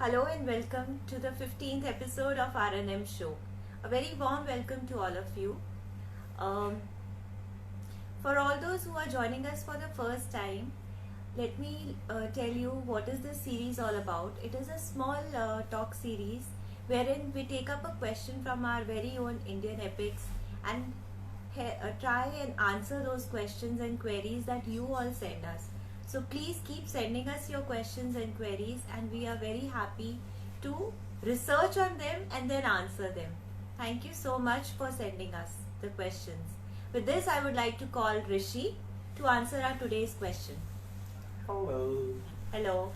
Hello and welcome to the 15th episode of RNM Show. A very warm welcome to all of you. Um, for all those who are joining us for the first time, let me tell you what is this series all about. It is a small talk series wherein we take up a question from our very own Indian epics and try and answer those questions and queries that you all send us. So please keep sending us your questions and queries, and we are very happy to research on them and then answer them. Thank you so much for sending us the questions. With this, I would like to call Rishi to answer our today's question. Hello. Hello.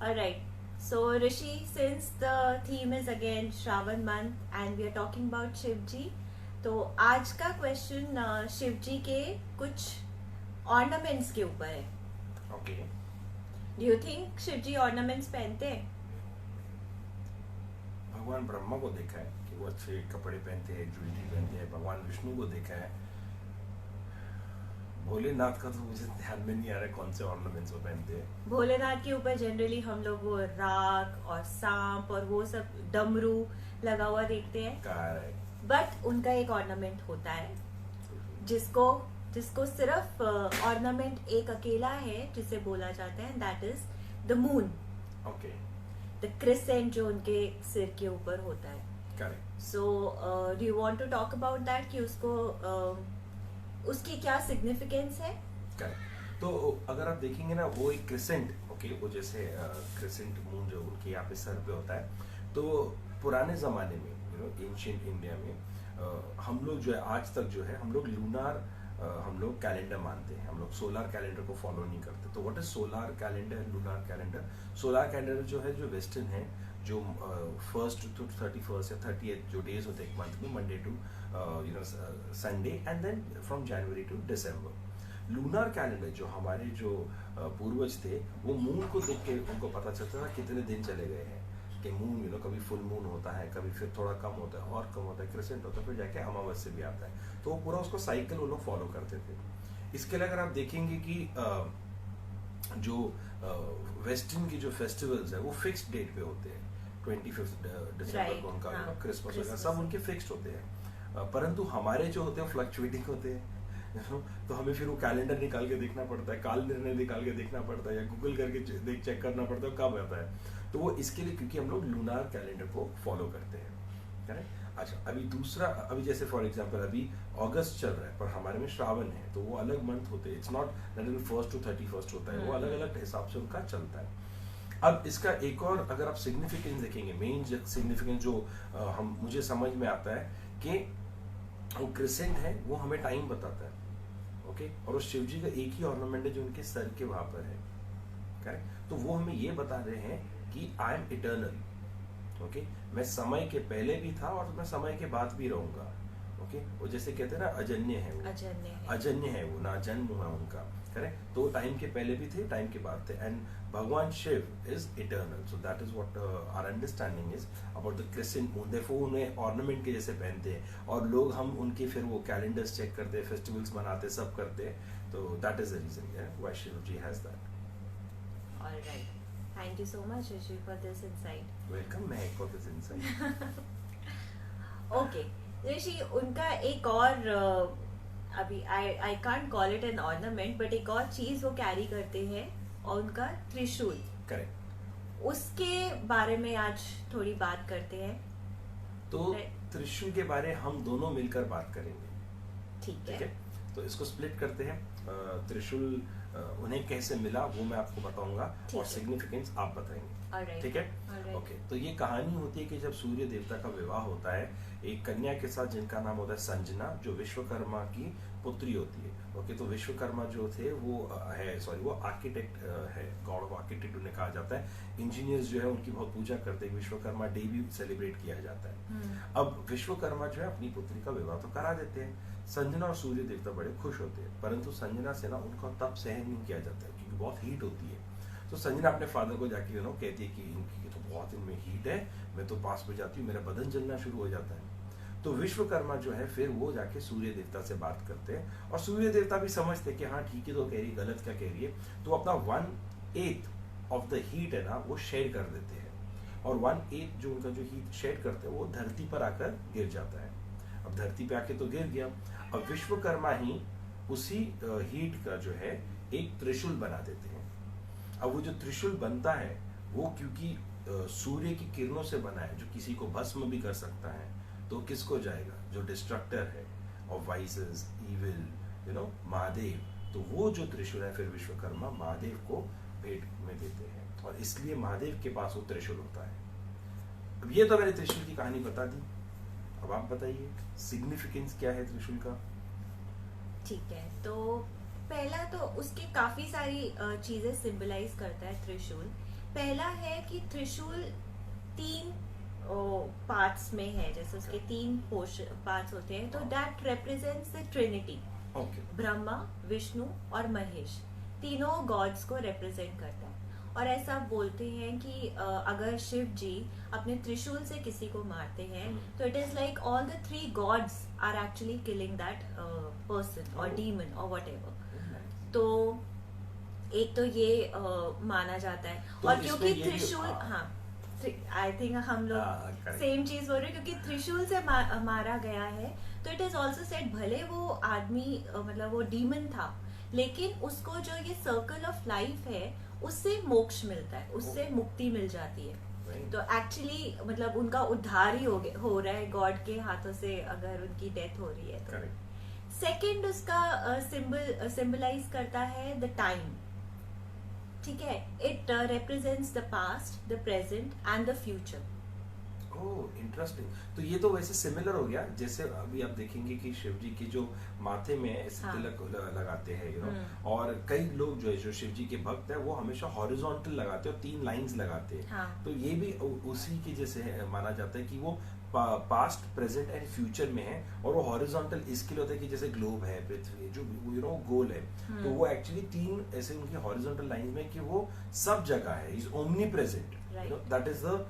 Alright. So Rishi, since the theme is again Shravan month and we are talking about Shiv जी, तो आज का question Shiv जी के कुछ ornaments के ऊपर है. Okay. Do you think Shiv ji ornaments पहनते हैं? भगवान ब्रह्मा को देखा है कि वो अच्छे कपड़े पहनते हैं, ज्वेलरी पहनते हैं. भगवान विष्णु को देखा है. भोलेनाथ का तो मुझे ध्यान में नहीं आ रहा है कौन से ऑर्नामेंट्स वो पहनते हैं. भोलेनाथ के ऊपर जनरली हम लोग वो राख और सांप और वो सब डमरू लगा हुआ देखते हैं. करेक्ट. बट उनका एक ऑर्नामेंट होता है जिसको सिर्फ ऑर्नामेंट एक अकेला है जिसे बोला जाता है, that is the moon. Okay. The crescent जो उनके सिर के ऊपर होता है. Correct. So do you want to talk about that कि उसको उसकी क्या सिग्निफिकेंस है? करेक्ट. तो अगर आप देखेंगे ना, वो एक क्रिसेंट, ओके, वो जैसे क्रिसेंट मून जो उनके यहाँ पे सर पे होता है, तो पुराने जमाने में एंशिएंट इंडिया में हम लोग जो है आज तक जो है हम लोग लूनार हम लोग कैलेंडर मानते हैं. हम लोग सोलर कैलेंडर को फॉलो नहीं करते. तो what is solar calendar, lunar calendar? Solar calendar जो है, जो वेस्टर्न है, जो 1st to 31st या 30th जो डेज होते हैं एक मंथ में, Monday to Sunday and then from January to December. Lunar calendar जो हमारे जो पूर्वज थे, वो मून को देख के उनको पता चलता था कितने दिन चले गए हैं. कि मून कभी फुल मून होता है, कभी फिर थोड़ा कम होता है और कम होता है, क्रिसेंट होता है, फिर जाके अमावस्या भी आता है. तो वो पूरा उसको साइकिल वो लोग फॉलो करते थे. इसके लिए अगर आप देखेंगे कि जो वेस्टर्न की जो फेस्टिवल्स है वो फिक्स्ड डेट पे होते हैं. 25 दिसंबर को उनका क्रिसमस वगैरह सब उनके फिक्स्ड होते हैं. परंतु हमारे जो होते हैं फ्लक्चुएटिंग होते हैं. तो हमें फिर वो कैलेंडर निकाल के देखना पड़ता है, काल निर्णय निकाल के देखना पड़ता है, या गूगल करके चेक करना पड़ता है कब आता है. तो वो इसके लिए क्योंकि हम लोग लूनार कैलेंडर को फॉलो करते हैं. करेक्ट. अच्छा, अभी दूसरा, अभी जैसे फॉर एग्जांपल अभी अगस्त चल रहा है पर हमारे में श्रावण है, तो वो अलग मंथ होते हैं. It's not that 1st to 31st होता है, वो अलग अलग हिसाब से उनका चलता है. अब इसका एक और अगर आप सिग्निफिकेंस देखेंगे, मेन सिग्निफिकेंस जो मुझे समझ में आता है कि वो क्रिसेंट है, वो हमें टाइम बताता है. ओके. और उस शिव जी का एक ही ऑर्नामेंट है जो उनके सर के वहां पर है. करेक्ट. तो वो हमें ये बता रहे हैं कि आई एम इटर्नल. ओके. मैं समय के पहले भी था और मैं समय के बाद भी रहूंगा. ओके. वो जैसे कहते हैं ना, अजन्य है वो, अजन्य है वो, ना जन्म हुआ उनका. करेक्ट. तो टाइम के पहले भी थे, टाइम के बाद थे. एंड भगवान Shiv is eternal. So that is what our understanding is about the crescent moon. Therefore उन्हें ऑर्नामेंट के जैसे पहनते हैं और लोग हम उनके फिर वो कैलेंडर्स चेक करते हैं, फेस्टिवल्स मनाते, सब करते हैं. तो that is the reason why Shiv ji has that. Alright. Thank you so much, Rishi, for this insight. Welcome, Mehak, for this insight. Okay, Rishi, उनका एक और अभी I can't call it an ornament, but एक और चीज वो कैरी करते हैं और उनका त्रिशूल. Correct. उसके बारे में आज थोड़ी बात करते हैं. तो त्रिशूल के बारे हम दोनों मिलकर बात करेंगे. ठीक है. तो इसको स्प्लिट करते हैं. त्रिशूल उन्हें कैसे मिला वो मैं आपको बताऊंगा और सिग्निफिकेंस आप बताएंगे. ठीक है. ओके. तो ये कहानी होती है कि जब सूर्य देवता का विवाह होता है एक कन्या के साथ जिनका नाम होता है संजना, जो विश्वकर्मा की पुत्री होती है. ओके. तो विश्वकर्मा जो थे वो वो आर्किटेक्ट है, गॉड ऑफ आर्किटेक्ट उन्हें कहा जाता है. इंजीनियर्स जो है उनकी बहुत पूजा करते हैं. विश्वकर्मा डे भी सेलिब्रेट किया जाता है. अब विश्वकर्मा जो है अपनी पुत्री का विवाह तो करा देते हैं. संजना और सूर्य देवता बड़े खुश होते हैं, परंतु संजना से ना उनका तप सहन नहीं किया जाता है क्योंकि बहुत हीट होती है. तो संजना अपने फादर को जाके कहती है कि इनकी तो बहुत इनमें हीट है, मैं तो पास में जाती हूँ, मेरा बदन जलना शुरू हो जाता है. तो विश्वकर्मा जो है फिर वो जाके सूर्य देवता से बात करते हैं और सूर्य देवता भी समझते हैं कि हाँ ठीक है, तो कह रही, गलत क्या कह रही है. तो अपना 1/8 ऑफ द हीट है ना वो शेड कर देते हैं, और 1/8 जो उनका जो हीट शेड करते हैं वो धरती पर आकर गिर जाता है। अब धरती पे आके तो गिर गया, अब विश्वकर्मा ही उसी हीट का जो है एक त्रिशूल बना देते हैं। अब वो जो त्रिशूल बनता है वो क्योंकि सूर्य की किरणों से बना है, जो किसी को भस्म भी कर सकता है, तो किसको जाएगा? जो डिस्ट्रक्टर है ऑफ वाइसेस, इविल, महादेव। तो वो जो त्रिशूल है फिर विश्वकर्मा महादेव को भेंट में देते हैं, और इसलिए महादेव के पास वो त्रिशूल होता है। अब ये तो मैंने त्रिशूल की कहानी बता दी, अब आप बताइए सिग्निफिकेंस क्या है त्रिशूल का? ठीक है, तो पहला तो उसके काफी सारी चीजें सिंबलाइज करता है त्रिशूल। पहला है कि त्रिशूल 3 पार्ट्स में है, जैसे उसके 3 पार्ट्स होते हैं, तो that represents the Trinity. Brahma, Vishnu और महेश, तीनों गॉड्स को रिप्रेजेंट करता है। और ऐसा बोलते हैं कि अगर शिव जी अपने त्रिशूल से किसी को मारते हैं तो it is like all the 3 gods are actually killing that person और डीमन और व्हाटएवर। तो एक तो ये माना जाता है, तो और क्योंकि त्रिशूल, हाँ आई थिंक हम लोग सेम चीज बोल रहे हैं, क्योंकि त्रिशूल से मारा गया है, तो इट इज ऑल्सो सेड भले वो आदमी मतलब वो डीमन था, लेकिन उसको जो ये सर्कल ऑफ लाइफ है उससे मोक्ष मिलता है, उससे मुक्ति मिल जाती है। तो एक्चुअली मतलब उनका उद्धार ही हो रहा है गॉड के हाथों से, अगर उनकी डेथ हो रही है तो। सेकेंड उसका सिंबलाइज करता है द टाइम, ठीक है। It represents the past, the present and the future. Oh interesting. तो ये तो वैसे सिमिलर हो गया, जैसे अभी आप देखेंगे कि शिव जी की जो माथे में ऐसे तिलक लगाते हैं, और कई लोग जो है जो शिव जी के भक्त है वो हमेशा हॉरिजॉन्टल लगाते हैं और 3 लाइंस लगाते हैं। तो ये भी उसी के जैसे माना जाता है कि वो पास्ट, प्रेजेंट एंड फ्यूचर में है, और वो हॉरिजॉन्टल इसके लिए होता है कि जैसे ग्लोब है, पृथ्वी जो गोल है, तो वो एक्चुअली 3 ऐसे उनकी हॉरिजॉन्टल लाइन में कि वो सब जगह है, is omnipresent. That is the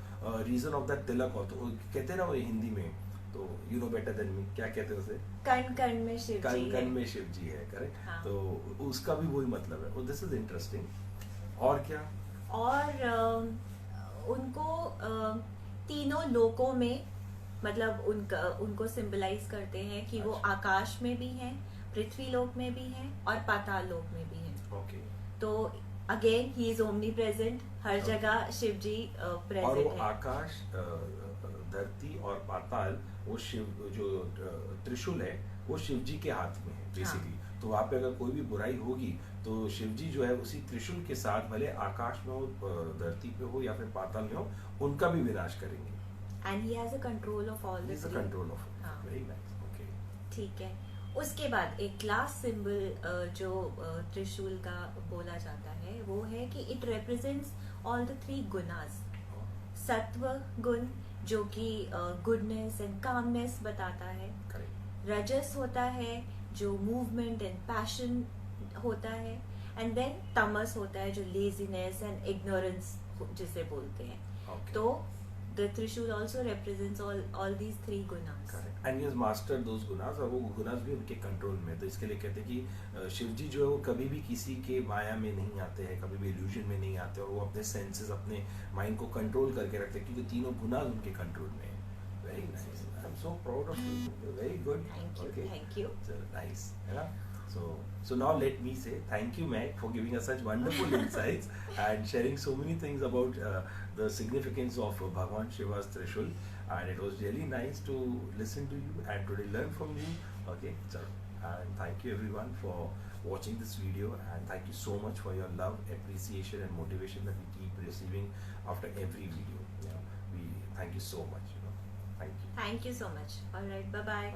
reason of that tilak. और कहते हैं ना वो हिंदी में, तो you know better than me, क्या कहते हैं उसे? कण कण में शिव जी है। कण में शिव जी है, करेक्ट। तो उसका भी वही मतलब है। This is interesting. और क्या? और उनको तीनों लोकों में मतलब उनको सिंबलाइज करते हैं कि वो आकाश में भी हैं, पृथ्वी लोक में भी हैं और पाताल लोक में भी हैं। ओके। तो again he is omnipresent, हर जगह शिव जी प्रेजेंट और वो है। आकाश, धरती और पाताल, वो शिव जो त्रिशूल है वो शिव जी के हाथ में है बेसिकली। तो वहां पे अगर कोई भी बुराई होगी तो शिव जी जो है उसी त्रिशूल के साथ, भले आकाश में हो, धरती पे हो या फिर पाताल में हो, उनका भी विनाश करेंगे। And he has a control of all the 3. Control of it. Very nice. Okay. ठीक है। उसके बाद एक लास्ट सिंबल जो त्रिशूल का बोला जाता है वो है कि it represents all the 3 gunas. सत्व गुण जो कि गुडनेस एंड कामनेस बताता है। रजस होता है जो मूवमेंट एंड पैशन होता है, एंड देन तमस होता है जो लेजीनेस एंड इग्नोरेंस जिसे बोलते हैं। तो the Trishul also represents all these 3 gunas. Correct. And he has mastered those gunas, और वो गुनास भी उनके कंट्रोल में। तो इसके लिए कहते हैं कि शिव जी जो है वो कभी भी किसी के माया में नहीं आते हैं, कभी भी इल्यूजन में नहीं आते, और वो अपने सेंसेस, अपने माइंड को कंट्रोल करके रखते हैं, क्योंकि तीनों गुनास उनके कंट्रोल में है। Very nice, I am so proud of you, very good. Thank you. चलो नाइस है ना। So now let me say thank you, Meg, for giving us such wonderful insights and sharing so many things about the significance of Bhagwan Shiva's Trishul, and it was really nice to listen to you and today learn from you. Okay, so and thank you everyone for watching this video, and thank you so much for your love, appreciation and motivation that we keep receiving after every video. We thank you so much. Thank you. Thank you so much. All right, bye bye.